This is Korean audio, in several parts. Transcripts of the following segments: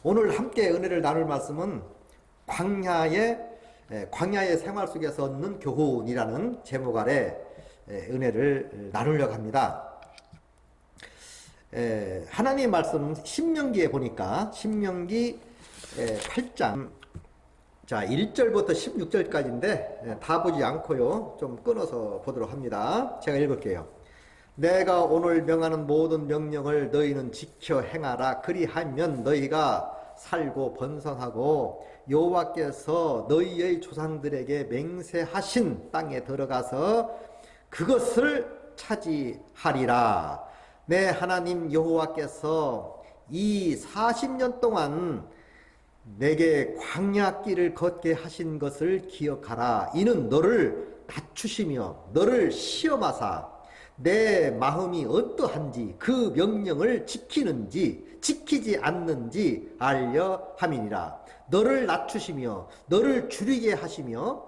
오늘 함께 은혜를 나눌 말씀은 광야의 생활 속에서 얻는 교훈이라는 제목 아래 은혜를 나누려고 합니다. 하나님의 말씀은 신명기에 보니까 신명기 8장 1절부터 16절까지인데 다 보지 않고요. 좀 끊어서 보도록 합니다. 제가 읽을게요. 내가 오늘 명하는 모든 명령을 너희는 지켜 행하라. 그리하면 너희가 살고 번성하고 여호와께서 너희의 조상들에게 맹세하신 땅에 들어가서 그것을 차지하리라. 내 하나님 여호와께서 이 40년 동안 내게 광야길을 걷게 하신 것을 기억하라. 이는 너를 낮추시며 너를 시험하사 내 마음이 어떠한지 그 명령을 지키는지 지키지 않는지 알려 함이니라. 너를 낮추시며 너를 줄이게 하시며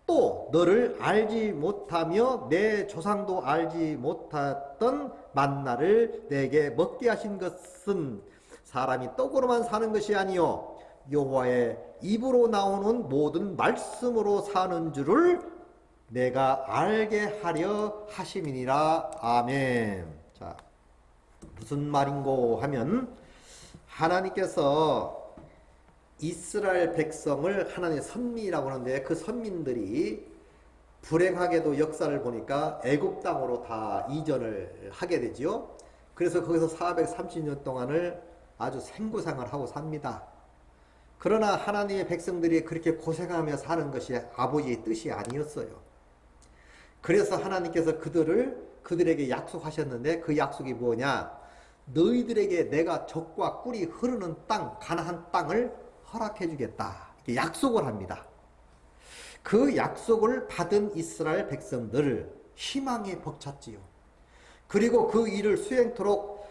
또 너를 알지 못하며 내 조상도 알지 못했던 만나를 내게 먹게 하신 것은 사람이 떡으로만 사는 것이 아니요 여호와의 입으로 나오는 모든 말씀으로 사는 줄을 내가 알게 하려 하심이니라. 아멘. 자, 무슨 말인고 하면 하나님께서 이스라엘 백성을 하나님의 선민이라고 하는데 그 선민들이 불행하게도 역사를 보니까 애굽 땅으로 다 이전을 하게 되지요. 그래서 거기서 430년 동안을 아주 생고생을 하고 삽니다. 그러나 하나님의 백성들이 그렇게 고생하며 사는 것이 아버지의 뜻이 아니었어요. 그래서 하나님께서 그들에게 약속하셨는데 그 약속이 뭐냐? 너희들에게 내가 젖과 꿀이 흐르는 땅, 가나안 땅을 허락해 주겠다. 이렇게 약속을 합니다. 그 약속을 받은 이스라엘 백성들 희망에 벅찼지요. 그리고 그 일을 수행토록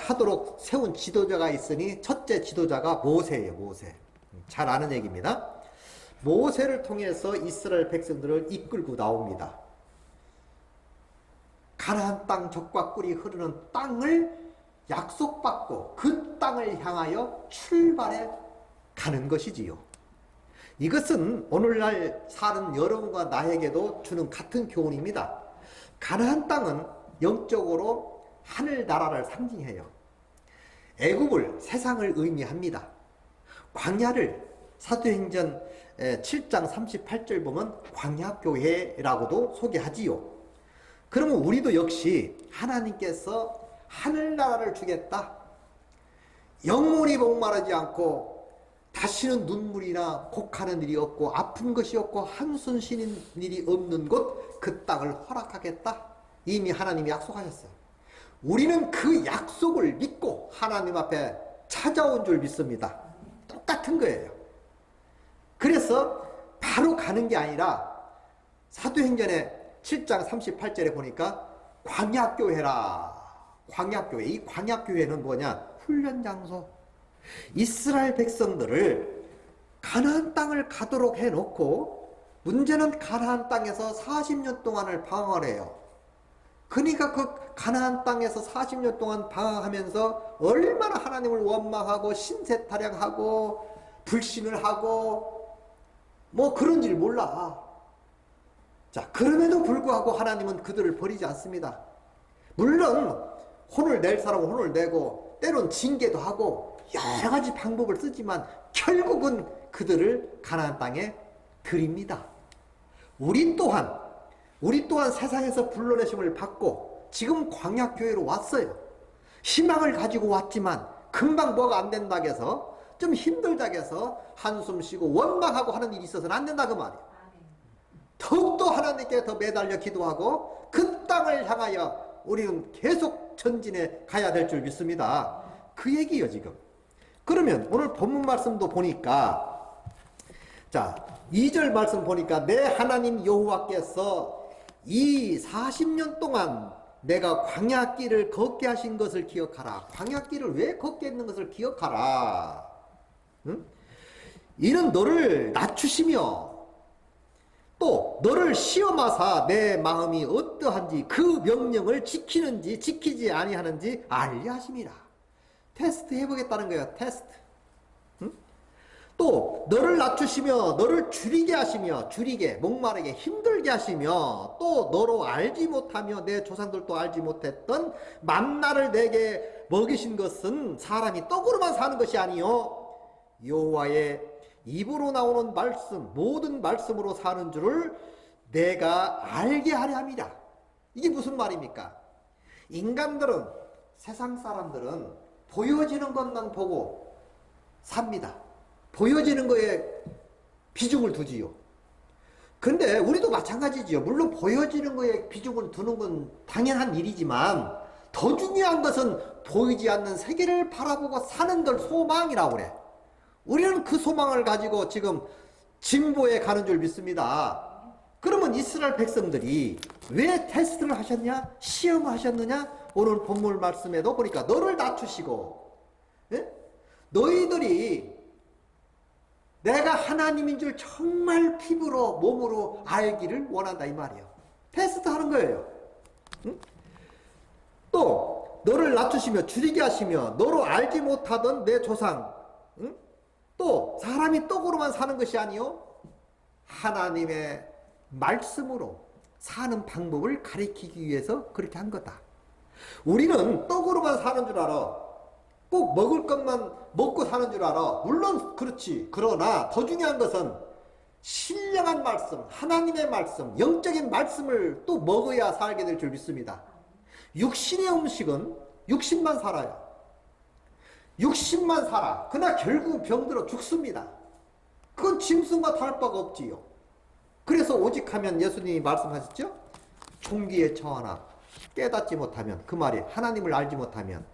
하도록 세운 지도자가 있으니 첫째 지도자가 모세예요. 모세. 잘 아는 얘기입니다. 모세를 통해서 이스라엘 백성들을 이끌고 나옵니다. 가나안 땅 젖과 꿀이 흐르는 땅을 약속받고 그 땅을 향하여 출발해 가는 것이지요. 이것은 오늘날 사는 여러분과 나에게도 주는 같은 교훈입니다. 가나안 땅은 영적으로 하늘나라를 상징해요. 애굽을 세상을 의미합니다. 광야를 사도행전 7장 38절 보면 광야교회라고도 소개하지요. 그러면 우리도 역시 하나님께서 하늘나라를 주겠다. 영원히 목마르지 않고 다시는 눈물이나 곡하는 일이 없고 아픈 것이 없고 한숨 쉬는 일이 없는 곳 그 땅을 허락하겠다. 이미 하나님이 약속하셨어요. 우리는 그 약속을 믿고 하나님 앞에 찾아온 줄 믿습니다. 똑같은 거예요. 그래서 바로 가는 게 아니라 사도행전의 7장 38절에 보니까 광야교회라. 광야교회. 이 광야교회는 뭐냐? 훈련 장소. 이스라엘 백성들을 가나안 땅을 가도록 해놓고 문제는 가나안 땅에서 40년 동안을 방황을 해요. 그러니까 그 가나안 땅에서 40년 동안 방황하면서 얼마나 하나님을 원망하고 신세타령하고 불신을 하고 뭐 그런 줄 몰라. 자, 그럼에도 불구하고 하나님은 그들을 버리지 않습니다. 물론 혼을 낼 사람은 혼을 내고 때론 징계도 하고 여러 가지 방법을 쓰지만 결국은 그들을 가나안 땅에 들입니다. 우리 또한 세상에서 불러내심을 받고 지금 광야교회로 왔어요. 희망을 가지고 왔지만 금방 뭐가 안 된다고 해서 좀 힘들다고 해서 한숨 쉬고 원망하고 하는 일이 있어서는 안 된다 그 말이에요. 더욱더 하나님께 더 매달려 기도하고 그 땅을 향하여 우리는 계속 전진해 가야 될 줄 믿습니다. 그 얘기예요 지금. 그러면 오늘 본문 말씀도 보니까 자 2절 말씀 보니까 내 하나님 여호와께서 이 40년 동안 내가 광야길을 걷게 하신 것을 기억하라. 광야길을 왜 걷게 했는 것을 기억하라. 응? 이는 너를 낮추시며 또 너를 시험하사 내 마음이 어떠한지 그 명령을 지키는지 지키지 아니하는지 알려 하심이라. 테스트 해보겠다는 거예요. 테스트. 또 너를 낮추시며 너를 줄이게 하시며 줄이게 목마르게 힘들게 하시며 또 너로 알지 못하며 내 조상들도 알지 못했던 만나를 내게 먹이신 것은 사람이 떡으로만 사는 것이 아니요 여호와의 입으로 나오는 말씀 모든 말씀으로 사는 줄을 내가 알게 하려 함이라. 이게 무슨 말입니까? 인간들은 세상 사람들은 보여지는 것만 보고 삽니다. 보여지는 거에 비중을 두지요. 근데 우리도 마찬가지지요. 물론 보여지는 거에 비중을 두는 건 당연한 일이지만 더 중요한 것은 보이지 않는 세계를 바라보고 사는 걸 소망이라고 그래. 우리는 그 소망을 가지고 지금 진보에 가는 줄 믿습니다. 그러면 이스라엘 백성들이 왜 테스트를 하셨냐? 시험을 하셨느냐? 오늘 본문 말씀에도 보니까 너를 낮추시고 너희들이 내가 하나님인 줄 정말 피부로 몸으로 알기를 원한다 이 말이에요. 테스트 하는 거예요. 응? 또 너를 낮추시며 줄이게 하시며 너로 알지 못하던 내 조상 응? 또 사람이 떡으로만 사는 것이 아니요 하나님의 말씀으로 사는 방법을 가리키기 위해서 그렇게 한 거다. 우리는 떡으로만 사는 줄 알아. 꼭 먹을 것만 먹고 사는 줄 알아. 물론 그렇지. 그러나 더 중요한 것은 신령한 말씀, 하나님의 말씀, 영적인 말씀을 또 먹어야 살게 될 줄 믿습니다. 육신의 음식은 육신만 살아요. 육신만 살아. 그러나 결국 병들어 죽습니다. 그건 짐승과 다를 바가 없지요. 그래서 오직 하면 예수님이 말씀하셨죠? 총기에 처하나 깨닫지 못하면 그 말이 하나님을 알지 못하면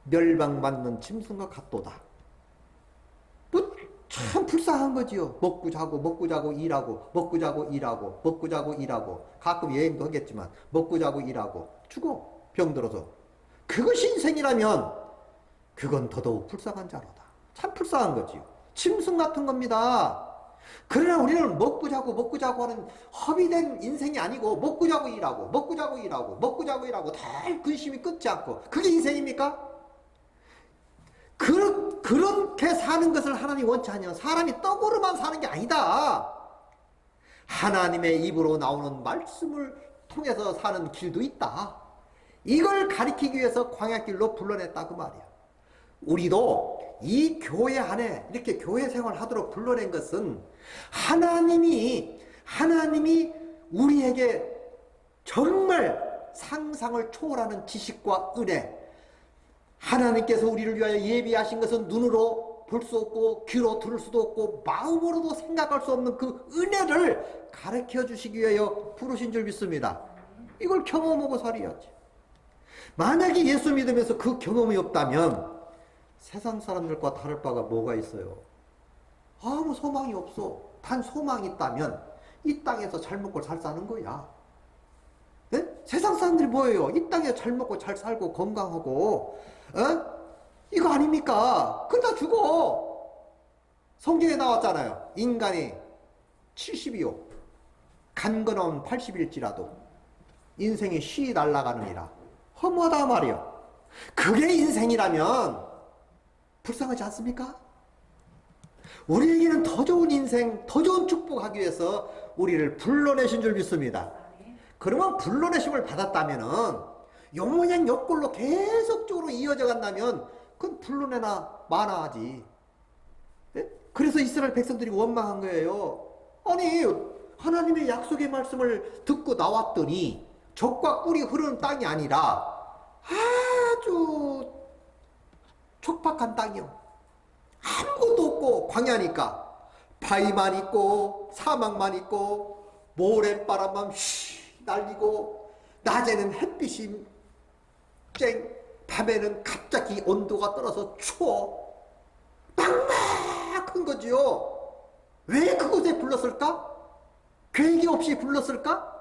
멸망받는 짐승과 같도다. 뭐 참 불쌍한 거지요. 먹고 자고 일하고 먹고 자고 일하고 먹고 자고 일하고 가끔 여행도 하겠지만 먹고 자고 일하고 죽어 병들어서. 그것이 인생이라면 그건 더더욱 불쌍한 자로다. 참 불쌍한 거지요. 짐승 같은 겁니다. 그러나 우리는 먹고 자고 하는 허비된 인생이 아니고 먹고 자고 일하고 먹고 자고 일하고 먹고 자고 일하고 늘 근심이 끊지 않고 그게 인생입니까? 그렇게 사는 것을 하나님이 원치 않냐. 사람이 떡으로만 사는 게 아니다. 하나님의 입으로 나오는 말씀을 통해서 사는 길도 있다. 이걸 가리키기 위해서 광야길로 불러냈다 그 말이야. 우리도 이 교회 안에 이렇게 교회 생활하도록 불러낸 것은 하나님이 우리에게 정말 상상을 초월하는 지식과 은혜, 하나님께서 우리를 위하여 예비하신 것은 눈으로 볼 수 없고 귀로 들을 수도 없고 마음으로도 생각할 수 없는 그 은혜를 가르쳐 주시기 위하여 부르신 줄 믿습니다. 이걸 경험하고 살아야지. 만약에 예수 믿으면서 그 경험이 없다면 세상 사람들과 다를 바가 뭐가 있어요? 아무 소망이 없어. 단 소망이 있다면 이 땅에서 잘 먹고 잘 사는 거야. 네? 세상 사람들이 뭐예요? 이 땅에서 잘 먹고 잘 살고 건강하고 이거 아닙니까? 그러다 죽어. 성경에 나왔잖아요. 인간이 70이요 간건하면 80일지라도 인생이 쉬 날아가느니라. 허무하다 말이요. 그게 인생이라면 불쌍하지 않습니까? 우리에게는 더 좋은 인생, 더 좋은 축복하기 위해서 우리를 불러내신 줄 믿습니다. 그러면 불러내심을 받았다면은 요 모양 요 꼴로 계속적으로 이어져 간다면 그건 불러내나 마나하지. 네? 그래서 이스라엘 백성들이 원망한 거예요. 아니 하나님의 약속의 말씀을 듣고 나왔더니 젖과 꿀이 흐르는 땅이 아니라 아주 촉박한 땅이요. 아무것도 없고 광야니까 바위만 있고 사막만 있고 모래바람만 휘 날리고 낮에는 햇빛이 쨍 밤에는 갑자기 온도가 떨어서 추워 막막한 거지요. 왜 그곳에 불렀을까? 계획이 없이 불렀을까?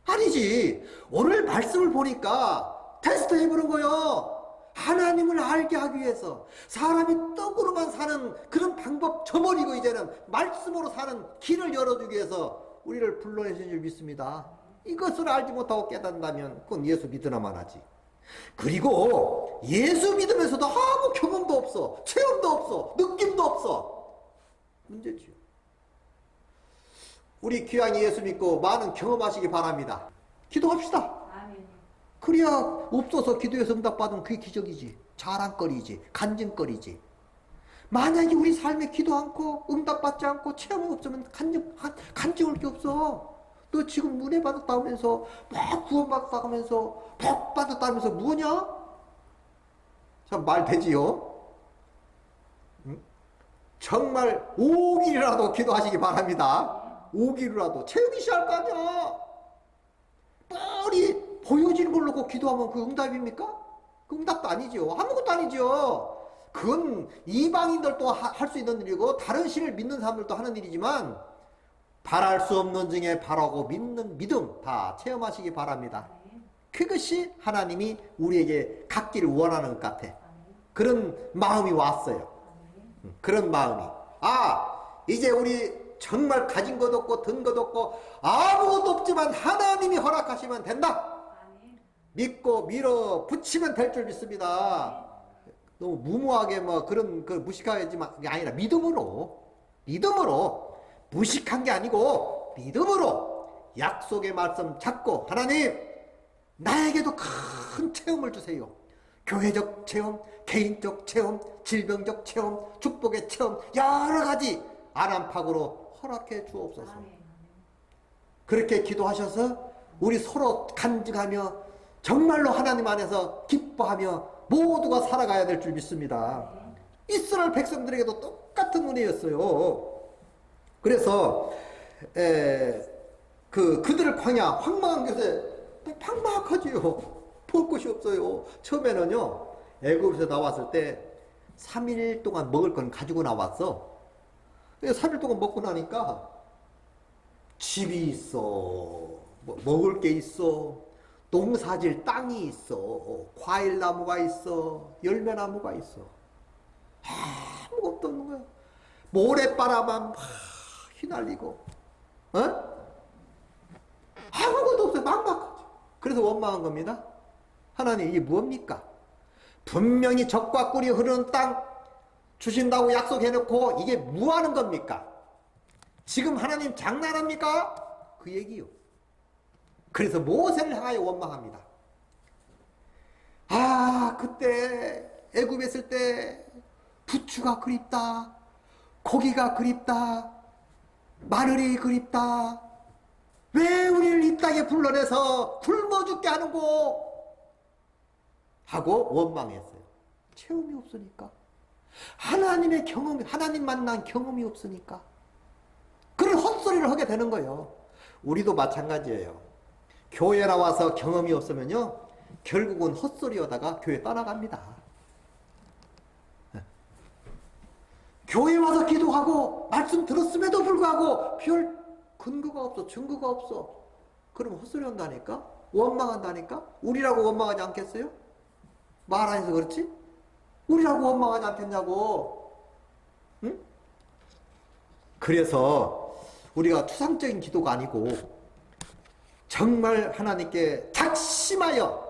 아니지. 오늘 말씀을 보니까 테스트 해보는 거요. 하나님을 알게 하기 위해서 사람이 떡으로만 사는 그런 방법 저버리고 이제는 말씀으로 사는 길을 열어주기 위해서 우리를 불러내신 줄 믿습니다. 이것을 알지 못하고 깨닫는다면 그건 예수 믿으나만 하지. 그리고 예수 믿으면서도 아무 경험도 없어, 체험도 없어, 느낌도 없어. 문제지요. 우리 귀향이 예수 믿고 많은 경험하시기 바랍니다. 기도합시다. 그래야 없어서 기도해서 응답받으면 그게 기적이지. 자랑거리지. 간증거리지. 만약에 우리 삶에 기도 않고 응답받지 않고 체험이 없으면 간증할 게 없어. 너 지금 은혜 받았다면서 막 구원받았다면서 복 받았다면서 뭐냐? 참 말 되지요? 응? 정말 5일이라도 기도하시기 바랍니다. 5일이라도 체험이 시할 거 아니야. 뻔히 보여지는 걸로 꼭 기도하면 그 응답입니까? 그 응답도 아니죠. 아무것도 아니죠. 그건 이방인들도 할 수 있는 일이고 다른 신을 믿는 사람들도 하는 일이지만 바랄 수 없는 중에 바라고 믿는 믿음 다 체험하시기 바랍니다. 그것이 하나님이 우리에게 갖기를 원하는 것 같아. 그런 마음이 왔어요. 그런 마음이. 이제 우리 정말 가진 것 없고 든 것 없고 아무것도 없지만 하나님이 허락하시면 된다. 믿고 밀어붙이면 될 줄 믿습니다. 너무 무모하게 그런 무식하지만 아니라 믿음으로 무식한 게 아니고 믿음으로 약속의 말씀 잡고 하나님 나에게도 큰 체험을 주세요. 교회적 체험, 개인적 체험, 질병적 체험, 축복의 체험 여러 가지 안암팍으로 허락해 주옵소서. 그렇게 기도하셔서 우리 서로 간증하며 정말로 하나님 안에서 기뻐하며 모두가 살아가야 될 줄 믿습니다. 이스라엘 백성들에게도 똑같은 은혜였어요. 그래서 그들을 광야 황망한 곳에 황막하지요. 볼 곳이 없어요. 처음에는요 애굽에서 나왔을 때 3일 동안 먹을 건 가지고 나왔어. 3일 동안 먹고 나니까 집이 있어, 먹을 게 있어, 농사질 땅이 있어, 과일나무가 있어, 열매나무가 있어. 아무것도 없는 거야. 모래바람만 막 휘날리고, 아무것도 없어요. 막막하죠. 그래서 원망한 겁니다. 하나님 이게 뭡니까? 분명히 젖과 꿀이 흐르는 땅 주신다고 약속해놓고 이게 뭐 하는 겁니까? 지금 하나님 장난합니까? 그 얘기요. 그래서 모세를 향하여 원망합니다. 그때 애굽에 있을 때 부추가 그립다, 고기가 그립다, 마늘이 그립다. 왜 우리를 이 땅에 불러내서 굶어 죽게 하는고? 하고 원망했어요. 체험이 없으니까. 하나님의 경험이, 하나님 만난 경험이 없으니까. 그런 헛소리를 하게 되는 거예요. 우리도 마찬가지예요. 교회 나와서 경험이 없으면요 결국은 헛소리 하다가 교회 떠나갑니다. 교회 와서 기도하고 말씀 들었음에도 불구하고 별 근거가 없어, 증거가 없어. 그럼 헛소리 한다니까? 원망한다니까? 우리라고 원망하지 않겠어요? 말 안 해서 그렇지? 우리라고 원망하지 않겠냐고. 응? 그래서 우리가 추상적인 기도가 아니고 정말 하나님께 작심하여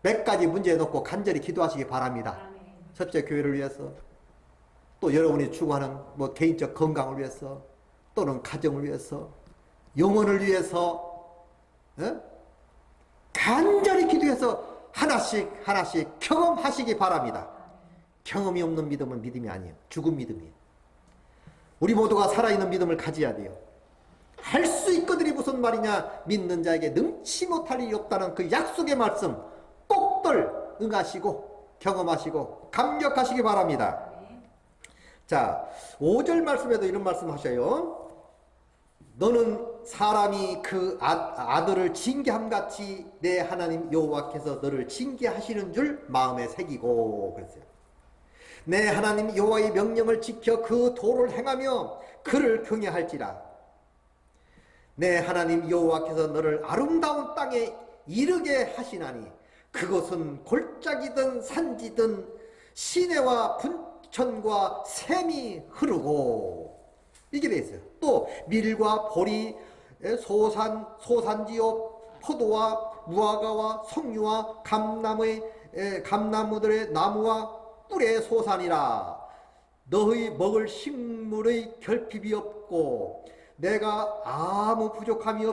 몇 가지 문제에 놓고 간절히 기도하시기 바랍니다. 첫째, 교회를 위해서, 또 여러분이 추구하는 개인적 건강을 위해서, 또는 가정을 위해서, 영혼을 위해서, 간절히 기도해서 하나씩 경험하시기 바랍니다. 경험이 없는 믿음은 믿음이 아니에요. 죽은 믿음이에요. 우리 모두가 살아있는 믿음을 가져야 돼요. 할 수 있거든이 무슨 말이냐? 믿는 자에게 능치 못할 일이 없다는 그 약속의 말씀 꼭들 응하시고 경험하시고 감격하시기 바랍니다. 자, 5절 말씀에도 이런 말씀 하셔요. 너는 사람이 그 아들을 징계함같이 내 하나님 여호와께서 너를 징계하시는 줄 마음에 새기고 그랬어요. 내 하나님 여호와의 명령을 지켜 그 도를 행하며 그를 경외할지라. 내 하나님 여호와께서 너를 아름다운 땅에 이르게 하시나니 그것은 골짜기든 산지든 시내와 분천과 샘이 흐르고 이게 돼 있어요. 또 밀과 보리, 소산지요, 포도와 무화과와 석류와 감나무들의 나무와 꿀의 소산이라. 너희 먹을 식물의 결핍이 없고 내가 아무 부족함이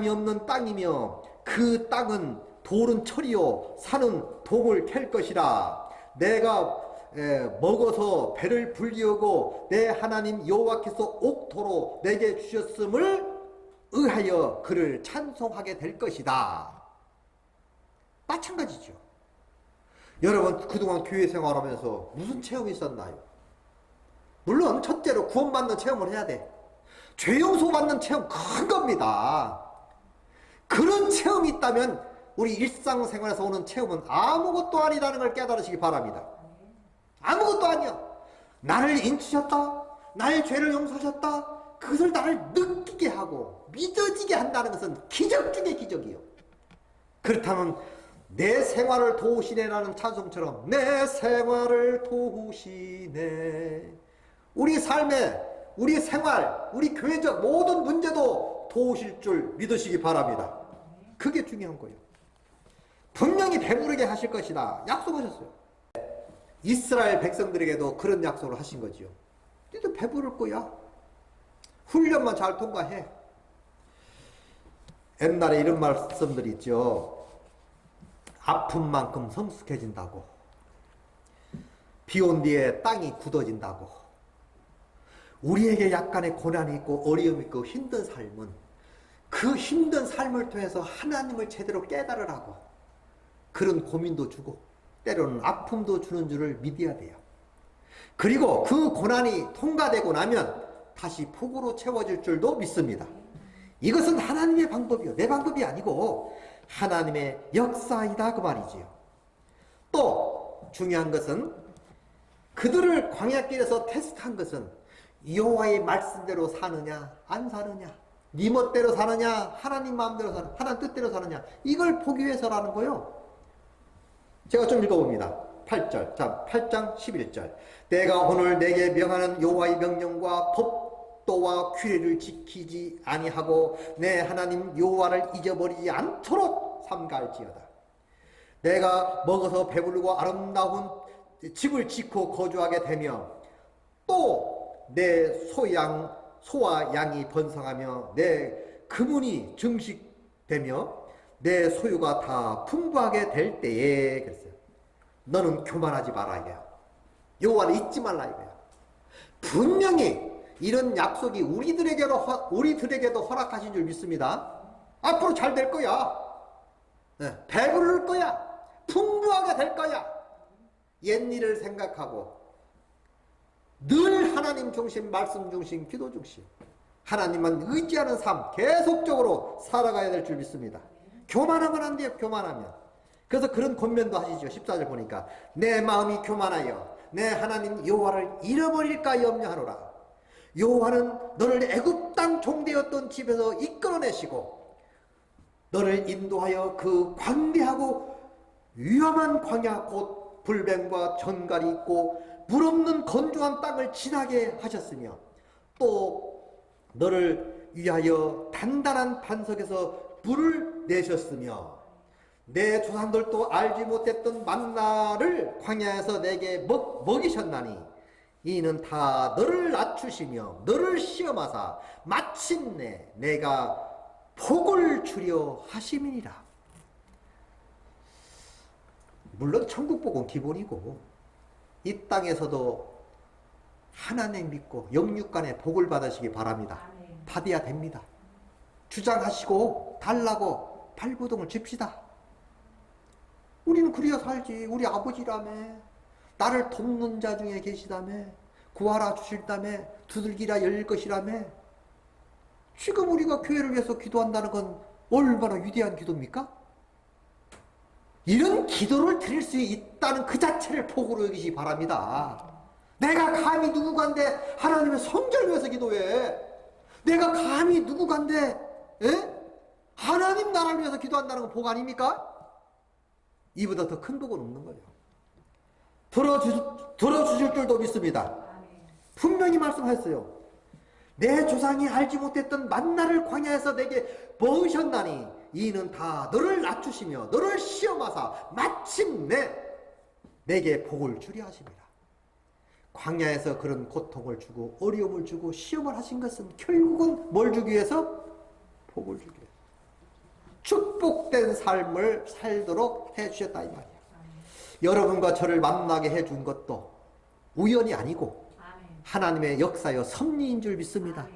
없는 땅이며 그 땅은 돌은 철이요 산은 동을 캘 것이라. 내가 먹어서 배를 불리우고 내 하나님 여호와께서 옥토로 내게 주셨음을 의하여 그를 찬송하게 될 것이다. 마찬가지죠. 여러분 그동안 교회 생활하면서 무슨 체험이 있었나요? 물론 첫째로 구원받는 체험을 해야 돼. 죄 용서받는 체험 큰 겁니다. 그런 체험이 있다면 우리 일상생활에서 오는 체험은 아무것도 아니라는 걸 깨달으시기 바랍니다. 아무것도 아니야. 나를 인치셨다, 나의 죄를 용서하셨다, 그것을 나를 느끼게 하고 믿어지게 한다는 것은 기적 중의 기적이요. 그렇다면 내 생활을 도우시네라는 찬송처럼 내 생활을 도우시네, 우리 삶에, 우리 생활, 우리 교회적 모든 문제도 도우실 줄 믿으시기 바랍니다. 그게 중요한 거예요. 분명히 배부르게 하실 것이다 약속하셨어요. 이스라엘 백성들에게도 그런 약속을 하신 거지요. 너희도 배부를 거야. 훈련만 잘 통과해. 옛날에 이런 말씀들이 있죠. 아픈 만큼 성숙해진다고, 비 온 뒤에 땅이 굳어진다고. 우리에게 약간의 고난이 있고 어려움이 있고 힘든 삶은 그 힘든 삶을 통해서 하나님을 제대로 깨달으라고 그런 고민도 주고 때로는 아픔도 주는 줄을 믿어야 돼요. 그리고 그 고난이 통과되고 나면 다시 복으로 채워질 줄도 믿습니다. 이것은 하나님의 방법이요, 내 방법이 아니고 하나님의 역사이다 그 말이지요. 또 중요한 것은 그들을 광야길에서 테스트한 것은 여호와의 말씀대로 사느냐 안 사느냐, 네 멋대로 사느냐 하나님 마음대로 사느냐, 하나님 뜻대로 사느냐, 이걸 보기 위해서라는 거요. 제가 좀 읽어봅니다. 8절, 자 8장 11절. 내가 오늘 내게 명하는 여호와의 명령과 법도와 규례를 지키지 아니하고 내 하나님 여호와를 잊어버리지 않도록 삼가할지어다. 내가 먹어서 배부르고 아름다운 집을 짓고 거주하게 되며 또 내 소와 양이 번성하며 내 금은이 증식되며 내 소유가 다 풍부하게 될 때에, 그랬어요. 너는 교만하지 마라 이거야. 여호와를 잊지 말라 이거야. 분명히 이런 약속이 우리들에게도 허락하신 줄 믿습니다. 앞으로 잘 될 거야. 배부를 거야. 풍부하게 될 거야. 옛일을 생각하고 늘 하나님 중심, 말씀 중심, 기도 중심, 하나님만 의지하는 삶 계속적으로 살아가야 될 줄 믿습니다. 교만하면 안 돼요. 교만하면. 그래서 그런 권면도 하시죠. 14절 보니까 내 마음이 교만하여 내 하나님 여호와를 잃어버릴까 염려하노라. 여호와는 너를 애굽 땅 종되었던 집에서 이끌어내시고 너를 인도하여 그 광대하고 위험한 광야 곧 불뱀과 전갈이 있고 물 없는 건조한 땅을 지나게 하셨으며 또 너를 위하여 단단한 반석에서 불을 내셨으며 내 조상들도 알지 못했던 만나를 광야에서 내게 먹이셨나니 이는 다 너를 낮추시며 너를 시험하사 마침내 내가 복을 주려 하심이니라. 물론 천국복은 기본이고 이 땅에서도 하나님 믿고 영육간에 복을 받으시기 바랍니다. 받아야 됩니다. 주장하시고 달라고 발버둥을 칩시다. 우리는 그래야 살지. 우리 아버지라며, 나를 돕는 자 중에 계시다며, 구하라 주실다며, 두들기라 열릴 것이라며. 지금 우리가 교회를 위해서 기도한다는 건 얼마나 위대한 기도입니까? 이런 기도를 드릴 수 있다는 그 자체를 복으로 여기시기 바랍니다. 내가 감히 누구간데 하나님의 성전을 위해서 기도해. 내가 감히 누구간데 하나님 나라를 위해서 기도한다는 건 복 아닙니까? 이보다 더 큰 복은 없는 거예요. 들어주실 줄도 믿습니다. 분명히 말씀하셨어요. 내 조상이 알지 못했던 만나를 광야에서 내게 먹으셨나니 이는 다 너를 낮추시며 너를 시험하사 마침내 내게 복을 주려 하십니다. 광야에서 그런 고통을 주고 어려움을 주고 시험을 하신 것은 결국은 뭘 주기 위해서? 복을 주기 위해서. 축복된 삶을 살도록 해주셨다 이 말이야. 여러분과 저를 만나게 해준 것도 우연이 아니고 하나님의 역사여 섭리인 줄 믿습니다.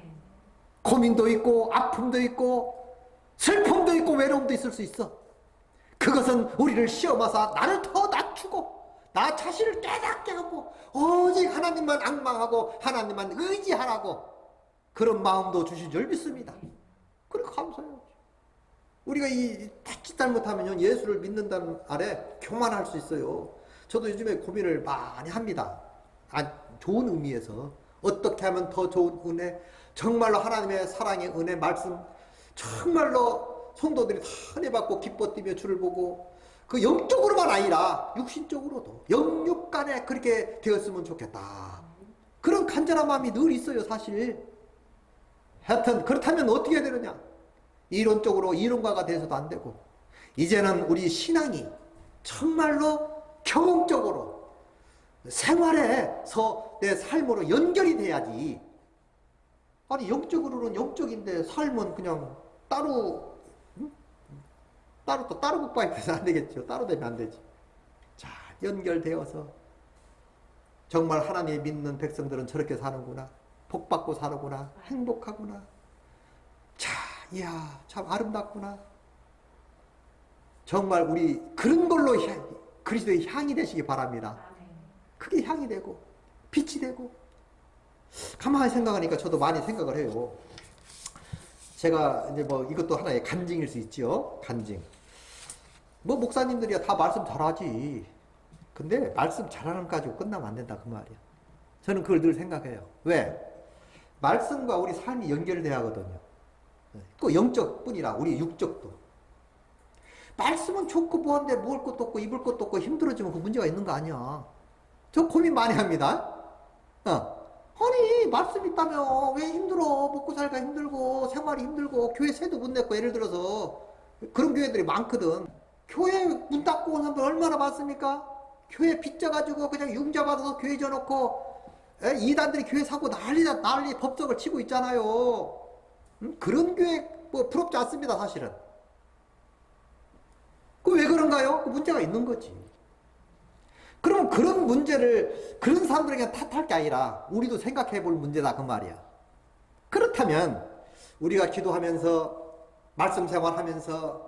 고민도 있고 아픔도 있고 슬픔도 있고 외로움도 있을 수 있어. 그것은 우리를 시험하사 나를 더 낮추고 나 자신을 깨닫게 하고 오직 하나님만 앙망하고 하나님만 의지하라고 그런 마음도 주신 줄 믿습니다. 그래 감사해요. 우리가 이 자칫 잘못하면 예수를 믿는다는 아래 교만할 수 있어요. 저도 요즘에 고민을 많이 합니다. 좋은 의미에서 어떻게 하면 더 좋은 은혜, 정말로 하나님의 사랑의 은혜 말씀 정말로 성도들이 다 은혜 받고 기뻐 뛰며 주를 보고 그 영적으로만 아니라 육신적으로도 영육간에 그렇게 되었으면 좋겠다. 그런 간절한 마음이 늘 있어요 사실. 하여튼 그렇다면 어떻게 해야 되느냐. 이론적으로 이론가가 돼서도 안 되고 이제는 우리 신앙이 정말로 경험적으로 생활에서 내 삶으로 연결이 돼야지. 아니 영적으로는 영적인데 삶은 그냥 따로 국방이 안 되겠죠. 따로 되면 안 되지. 자, 연결되어서 정말 하나님 믿는 백성들은 저렇게 사는구나. 복받고 사는구나. 행복하구나. 자, 이야, 참 아름답구나. 정말 우리 그런 걸로 그리스도의 향이 되시기 바랍니다. 그게 향이 되고 빛이 되고. 가만히 생각하니까 저도 많이 생각을 해요. 제가 이제 뭐 이것도 하나의 간증일 수 있죠. 간증. 뭐 목사님들이야 다 말씀 잘하지. 근데 말씀 잘하는 것 가지고 끝나면 안 된다 그 말이야. 저는 그걸 늘 생각해요. 왜? 말씀과 우리 삶이 연결돼야 하거든요. 또 영적뿐이라 우리 육적도. 말씀은 좋고 뭐한데 먹을 것도 없고 입을 것도 없고 힘들어지면 그 문제가 있는 거 아니야. 저 고민 많이 합니다. 아니 말씀 있다며 왜 힘들어. 먹고 살기가 힘들고 생활이 힘들고 교회 세도 못 냈고 예를 들어서 그런 교회들이 많거든. 교회 문 닫고 온 사람들 얼마나 많습니까? 교회 빚져가지고 그냥 융자 받아서 교회 져놓고 이단들이 교회 사고 난리 법석을 치고 있잖아요. 그런 교회 뭐 부럽지 않습니다 사실은. 그 왜 그런가요? 그 문제가 있는 거지. 그럼 그런 문제를 그런 사람들에게 탓할 게 아니라 우리도 생각해 볼 문제다 그 말이야. 그렇다면 우리가 기도하면서 말씀 생활하면서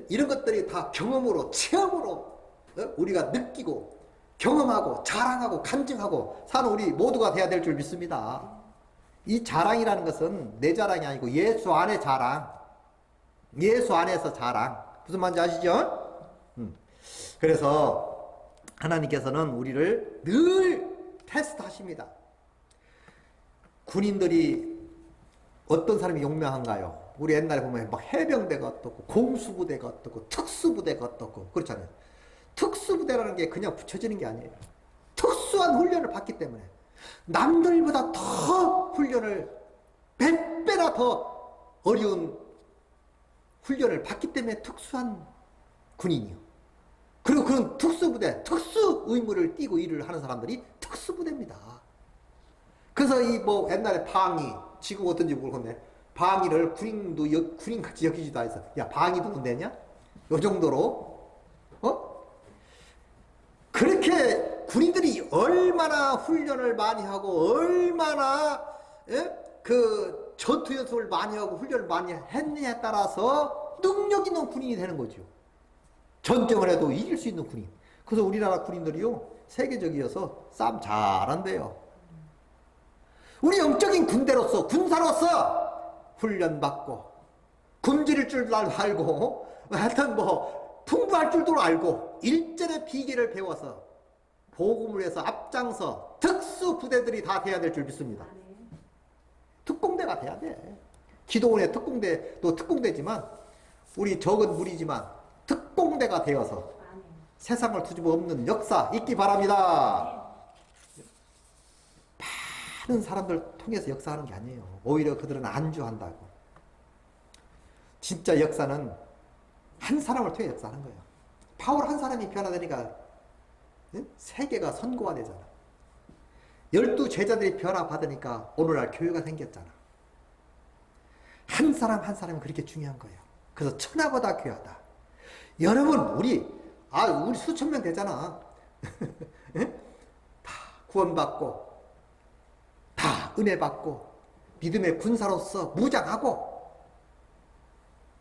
이런 것들이 다 경험으로 체험으로 우리가 느끼고 경험하고 자랑하고 간증하고 사는 우리 모두가 돼야 될 줄 믿습니다. 이 자랑이라는 것은 내 자랑이 아니고 예수 안의 자랑, 예수 안에서 자랑. 무슨 말인지 아시죠? 그래서 하나님께서는 우리를 늘 테스트하십니다. 군인들이 어떤 사람이 용맹한가요? 우리 옛날에 보면 막 해병대가 어떻고 공수부대가 어떻고 특수부대가 어떻고 그렇잖아요. 특수부대라는 게 그냥 붙여지는 게 아니에요. 특수한 훈련을 받기 때문에 남들보다 더 훈련을 100배나 더 어려운 훈련을 받기 때문에 특수한 군인이요. 그리고 그런 특수부대, 특수 의무를 띠고 일을 하는 사람들이 특수부대입니다. 그래서 이 뭐 옛날에 방위, 지금 어떤지 모르겠네. 방위를 군인같이 여기지도 않아서 야 방위도 못 내냐? 요 정도로 그렇게 군인들이 얼마나 훈련을 많이 하고 얼마나 그 전투 연습을 많이 하고 훈련을 많이 했느냐에 따라서 능력 있는 군인이 되는 거죠. 전쟁을 해도 이길 수 있는 군인. 그래서 우리나라 군인들이요 세계적이어서 싸움 잘한대요. 우리 영적인 군대로서 군사로서 훈련받고 굶주릴 줄 알고 하여튼 뭐 풍부할 줄도 알고 일전의 비계를 배워서 복음을 해서 앞장서 특수 부대들이 다 돼야 될 줄 믿습니다. 특공대가 돼야 돼. 기도원의 특공대도 특공대지만 우리 적은 무리지만 특공대가 되어서 세상을 뒤집어 엎는 역사 있기 바랍니다. 많은 사람들 통해서 역사하는 게 아니에요. 오히려 그들은 안주한다고. 진짜 역사는 한 사람을 통해 역사하는 거예요. 바울 한 사람이 변화되니까 세계가 선고가 되잖아. 12 제자들이 변화받으니까 오늘날 교회가 생겼잖아. 한 사람 한 사람이 그렇게 중요한 거예요. 그래서 천하보다 귀하다. 여러분, 우리 수천 명 되잖아. 다 구원받고, 다 은혜 받고, 믿음의 군사로서 무장하고,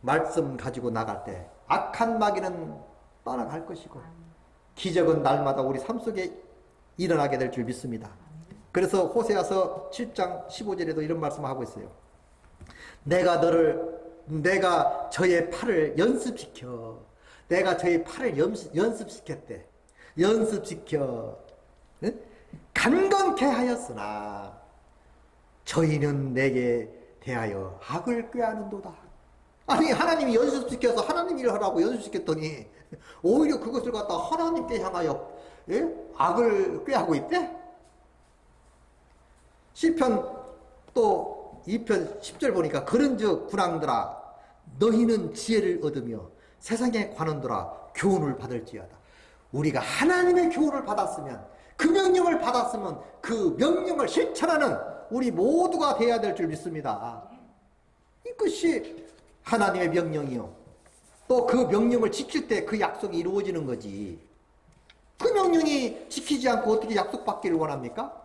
말씀 가지고 나갈 때 악한 마귀는 떠나갈 것이고, 기적은 날마다 우리 삶 속에 일어나게 될 줄 믿습니다. 그래서 호세아서 7장 15절에도 이런 말씀을 하고 있어요. 내가 저의 팔을 연습시켜. 내가 저의 팔을 연습시켰대. 연습시켜. 응? 간건케 하였으나 저희는 내게 대하여 악을 꾀하는도다. 아니, 하나님이 연습시켜서 하나님 일을 하라고 연습시켰더니 오히려 그것을 갖다 하나님께 향하여 악을 꾀하고 있대? 시편 또 2편 10절 보니까 그런즉 군왕들아 너희는 지혜를 얻으며 세상의 관원들아 교훈을 받을지어다. 우리가 하나님의 교훈을 받았으면, 그 명령을 받았으면 그 명령을 실천하는 우리 모두가 되어야 될 줄 믿습니다. 이것이 하나님의 명령이요. 또 그 명령을 지킬 때 그 약속이 이루어지는 거지. 그 명령이 지키지 않고 어떻게 약속받기를 원합니까?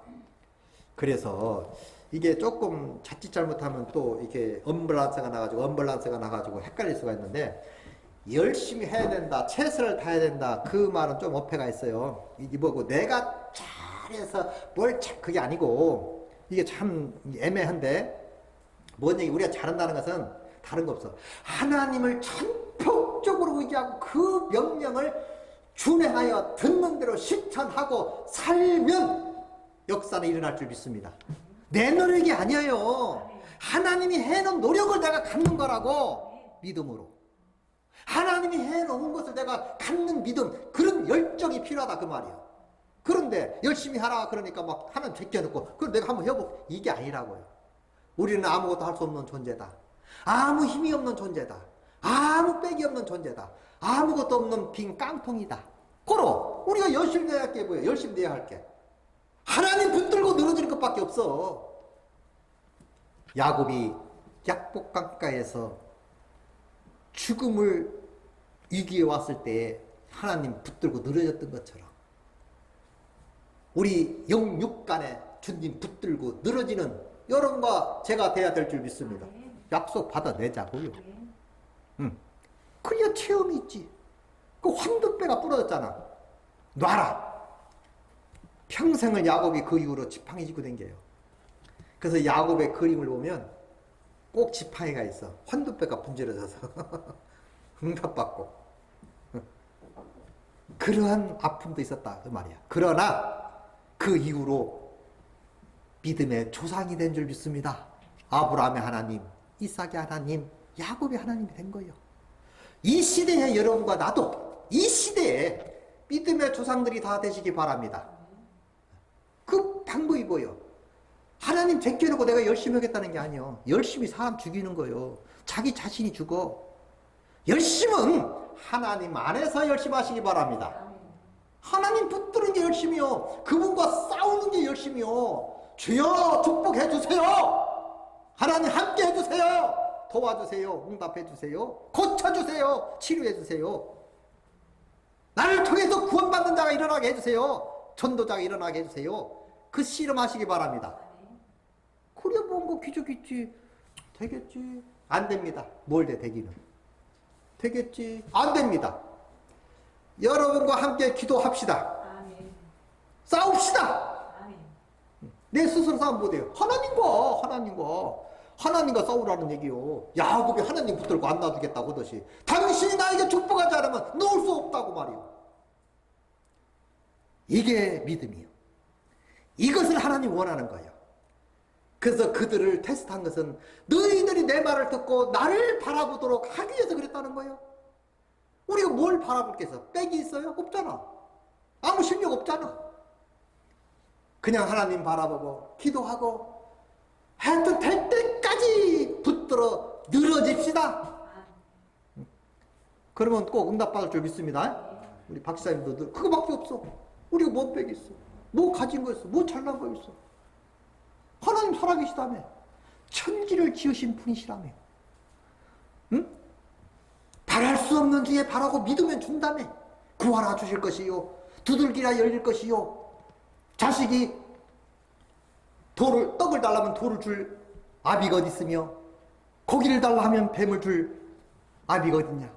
그래서 이게 조금 자칫 잘못하면 또 이렇게 언밸런스가 나가지고 헷갈릴 수가 있는데, 열심히 해야 된다, 최선을 다해야 된다, 그 말은 좀 어폐가 있어요. 이거고 내가 잘해서 그게 아니고, 이게 참 애매한데, 뭔 얘기, 우리가 잘한다는 것은 다른 거 없어. 하나님을 전폭적으로 의지하고 그 명령을 준행하여 듣는 대로 실천하고 살면 역사는 일어날 줄 믿습니다. 내 노력이 아니에요. 하나님이 해놓은 노력을 내가 갖는 거라고. 믿음으로 하나님이 해놓은 것을 내가 갖는 믿음, 그런 열정이 필요하다 그 말이야. 그런데 열심히 하라 그러니까 막 하나님 제껴놓고 그럼 내가 한번 해보고, 이게 아니라고요. 우리는 아무것도 할 수 없는 존재다. 아무 힘이 없는 존재다. 아무 빽이 없는 존재다. 아무것도 없는 빈 깡통이다. 그럼 우리가 열심히 내야 할 게 뭐예요? 열심히 내야 할 게 하나님 붙들고 늘어지는 것밖에 없어. 야곱이 약복강가에서 죽음을 위기에 왔을 때 하나님 붙들고 늘어졌던 것처럼 우리 영육간에 주님 붙들고 늘어지는 여러분과 제가 돼야 될 줄 믿습니다. 약속 받아내자고요. 그래야 체험이 있지. 그 황금배가 부러졌잖아. 놔라. 평생을 야곱이 그 이후로 지팡이 짚고 댕겨요. 그래서 야곱의 그림을 보면 꼭 지팡이가 있어. 환두뼈가 분질러져서 응답받고 그러한 아픔도 있었다 그 말이야. 그러나 그 이후로 믿음의 조상이 된 줄 믿습니다. 아브라함의 하나님, 이삭의 하나님, 야곱의 하나님이 된 거예요. 이 시대에 여러분과 나도 이 시대에 믿음의 조상들이 다 되시기 바랍니다. 그 방법이 뭐예요? 하나님 제껴놓고 내가 열심히 하겠다는 게 아니에요. 열심히 사람 죽이는 거예요. 자기 자신이 죽어. 열심은 하나님 안에서 열심히 하시기 바랍니다. 하나님 붙드는 게 열심이요. 그분과 싸우는 게 열심이요. 주여 축복해 주세요. 하나님 함께 해주세요. 도와주세요. 응답해주세요. 고쳐주세요. 치료해주세요. 나를 통해서 구원받는 자가 일어나게 해주세요. 전도자가 일어나게 해주세요. 그 씨름하시기 바랍니다. 그래 뭔가 기적 있지. 되겠지. 안 됩니다. 뭘 돼 되기는. 되겠지. 안 됩니다. 여러분과 함께 기도합시다. 아멘. 싸웁시다. 아멘. 내 스스로 싸움 못해요. 하나님과 싸우라는 얘기요. 야곱이 하나님 붙들고 안 놔두겠다고 하듯이 당신이 나에게 축복하지 않으면 놓을 수 없다고 말이요. 이게 믿음이요. 이것을 하나님 원하는 거예요. 그래서 그들을 테스트한 것은 너희들이 내 말을 듣고 나를 바라보도록 하기 위해서 그랬다는 거예요. 우리가 뭘 바라볼 게 있어? 빽이 있어요? 없잖아. 아무 실력 없잖아. 그냥 하나님 바라보고 기도하고 해도 될 때까지 붙들어 늘어집시다. 그러면 꼭 응답받을 줄 믿습니다. 우리 박사님도 그거밖에 없어. 우리가 뭔 빽이 있어? 뭐 가진 거 있어? 뭐 잘난 거 있어? 하나님 살아계시다며. 천지를 지으신 분이시라며. 응? 바랄 수 없는 중에 바라고 믿으면 준다며. 구하라 주실 것이요, 두들기라 열릴 것이요. 자식이 떡을 달라면 돌을 줄 아비가 어디 있으며, 고기를 달라 하면 뱀을 줄 아비가 어딨냐.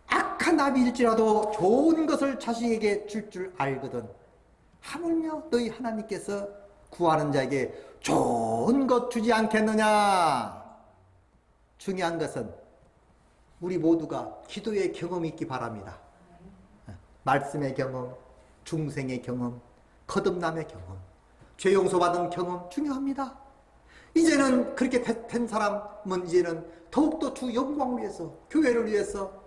악한 아비일지라도 좋은 것을 자식에게 줄 알거든. 하물며 너희 하나님께서 구하는 자에게 좋은 것 주지 않겠느냐. 중요한 것은 우리 모두가 기도의 경험이 있기 바랍니다. 말씀의 경험, 중생의 경험, 거듭남의 경험, 죄 용서받은 경험 중요합니다. 이제는 그렇게 된 사람은 이제는 더욱더 주 영광을 위해서, 교회를 위해서,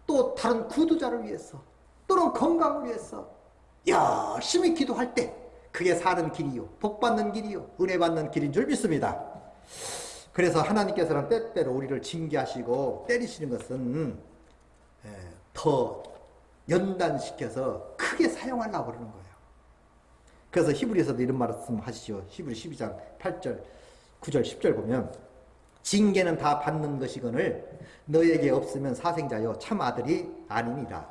또 다른 구두자를 위해서, 또는 건강을 위해서 열심히 기도할 때 그게 사는 길이요, 복받는 길이요, 은혜받는 길인 줄 믿습니다. 그래서 하나님께서는 때때로 우리를 징계하시고 때리시는 것은 더 연단시켜서 크게 사용하려고 그러는 거예요. 그래서 히브리서도 이런 말씀 하시죠. 히브리 12장 8절, 9절, 10절 보면 징계는 다 받는 것이거늘 너에게 없으면 사생자여 참 아들이 아니니라.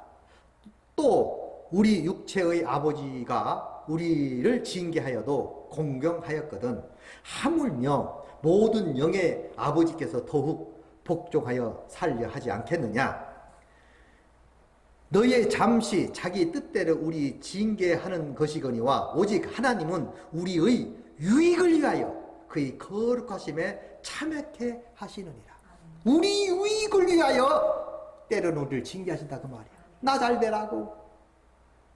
또 우리 육체의 아버지가 우리를 징계하여도 공경하였거든 하물며 모든 영의 아버지께서 더욱 복종하여 살려 하지 않겠느냐. 너의 잠시 자기 뜻대로 우리 징계하는 것이거니와 오직 하나님은 우리의 유익을 위하여 그의 거룩하심에 참여케 하시느니라. 우리 유익을 위하여 때로는 우리를 징계하신다 그 말이야. 나 잘 되라고,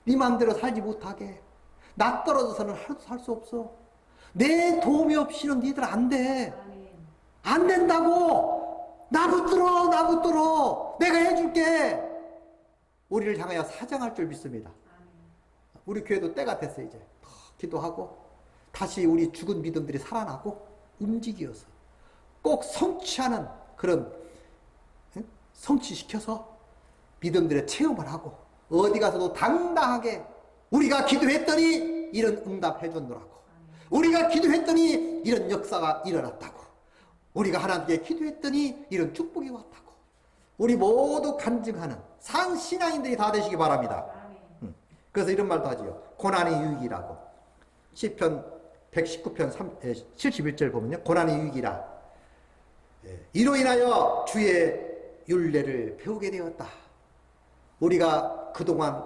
네 맘대로 살지 못하게, 나 떨어져서는 하루도 살 수 없어, 내 도움이 없이는 니들 안 돼, 안 된다고, 나 붙들어 내가 해줄게. 우리를 향하여 사정할 줄 믿습니다. 우리 교회도 때가 됐어. 이제 기도하고 다시 우리 죽은 믿음들이 살아나고 움직여서 꼭 성취하는 그런, 성취시켜서 믿음들의 체험을 하고 어디 가서도 당당하게 우리가 기도했더니 이런 응답해 줬노라고, 우리가 기도했더니 이런 역사가 일어났다고, 우리가 하나님께 기도했더니 이런 축복이 왔다고 우리 모두 간증하는 상신앙인들이 다 되시기 바랍니다. 그래서 이런 말도 하지요. 고난의 유익이라고. 시편 119편 71절 보면요, 고난의 유익이라. 이로 인하여 주의 율례를 배우게 되었다. 우리가 그동안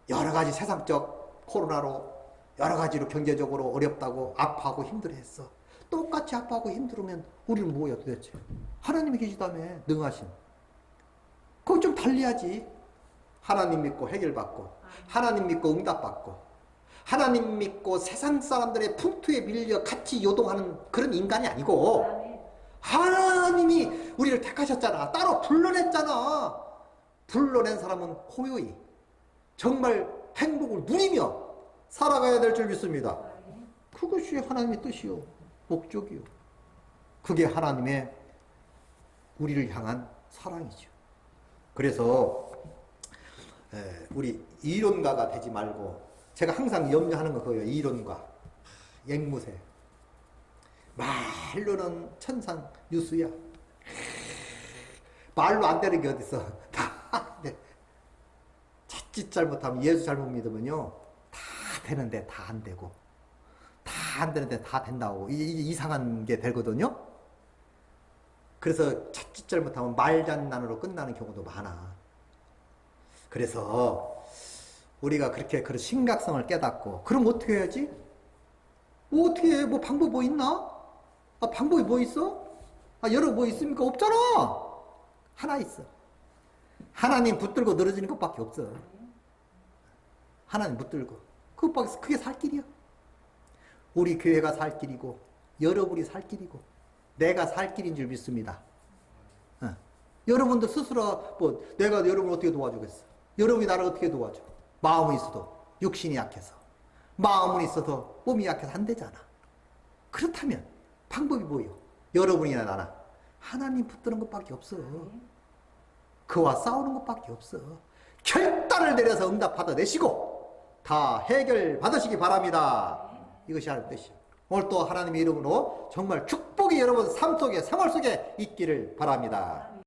여러 가지 세상적 코로나로 여러 가지로 경제적으로 어렵다고 아파하고 힘들어했어. 똑같이 아파하고 힘들으면 우리는 뭐야 도대체? 하나님이 계시다며, 능하신. 그거 좀 달리하지. 하나님 믿고 해결받고, 하나님 믿고 응답받고, 하나님 믿고 세상 사람들의 풍토에 밀려 같이 요동하는 그런 인간이 아니고, 하나님이 우리를 택하셨잖아. 따로 불러냈잖아. 불러낸 사람은 호요히 정말 행복을 누리며 살아가야 될 줄 믿습니다. 그것이 하나님의 뜻이요, 목적이요. 그게 하나님의 우리를 향한 사랑이죠. 그래서 우리 이론가가 되지 말고, 제가 항상 염려하는 거 그거예요. 이론가, 앵무새. 말로는 천상유수야. 말로 안 되는 게 어딨어. 다 돼. 자칫 잘못하면, 예수 잘못 믿으면요, 다 되는데 다 안 되고, 다 안 되는데 다 된다고 이상한 게 되거든요. 그래서 자칫 잘못하면 말장난으로 끝나는 경우도 많아. 그래서 우리가 그렇게 그런 심각성을 깨닫고, 그럼 어떻게 해야지? 뭐 어떻게 해? 뭐 방법 뭐 있나? 방법이 뭐 있어? 여러 뭐 있습니까? 없잖아. 하나 있어. 하나님 붙들고 늘어지는 것밖에 없어. 하나님 붙들고 그것밖에, 그게 살 길이야. 우리 교회가 살 길이고, 여러분이 살 길이고, 내가 살 길인 줄 믿습니다. 여러분도 스스로 내가 여러분을 어떻게 도와주겠어? 여러분이 나를 어떻게 도와줘? 마음은 있어도 육신이 약해서, 마음은 있어도 몸이 약해서 안 되잖아. 그렇다면 방법이 뭐예요? 여러분이나 나나 하나님 붙드는 것밖에 없어. 그와 싸우는 것밖에 없어. 결단을 내려서 응답 받아내시고 다 해결 받으시기 바랍니다. 이것이 하는 뜻이요. 오늘 또 하나님의 이름으로 정말 축복이 여러분 삶 속에 생활 속에 있기를 바랍니다.